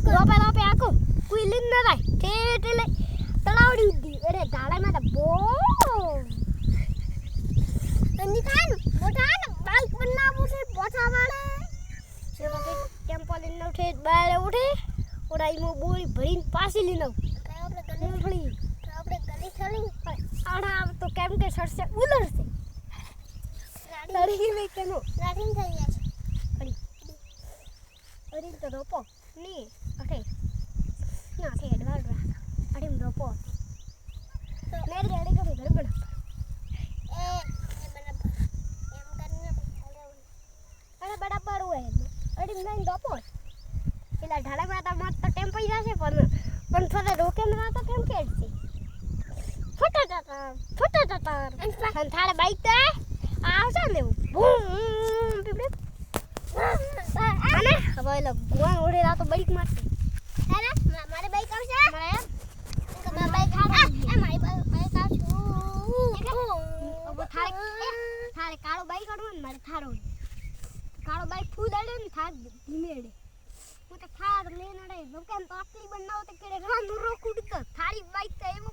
રોપે રોપે આખો કોઈ લીન ન રાય ઠેઠ લે તળાવડી ઉડી અરે ધાડામાં તો બો તની થાન મોટા બાઈક બનાવું છે પોછા વાળે સેવા કે ટેમ્પો લઈને ઉઠે બહાર ઉઠે ઓરાઈ મો બોરી ભરીને પાછી લઈને આપણે ગલી છળી આડા તો કેમ કે સરસે ઉલરશે લડી લે કેનો લાડીન થઈ ગયા છે અડી તો રોપો ની અઠે ના છે એડવાડ રાખ અડી રોપો મેર રેડી કરી ગડબડ બરાબર હોય અડી નહીં રોપો પેલા ઢાળા માં તો ટેમ્પો જશે પણ થોડા રોકે ના તો કેમ કેડશે ફટાફટ અને થાળે બાઈક તો આવશે ને બૂમ પીપડે આને હવે લો ગોણ ઓડેલા તો બાઈક મારશે હે મારે બાઈક આવશે મારે તમારા બાઈક આવે મારી બાઈક આવશે હવે થાળે કાળો બાઈક આડો ને મારે થાળો કાળો બાઈક ફૂલ આડે ને થાક ધીમેડે હું તો થાળ લેન આડે રોકેન તો આટલી બનાવ તો કેડે રાનું રોકુડ તો થાળી બાઈક તો એવો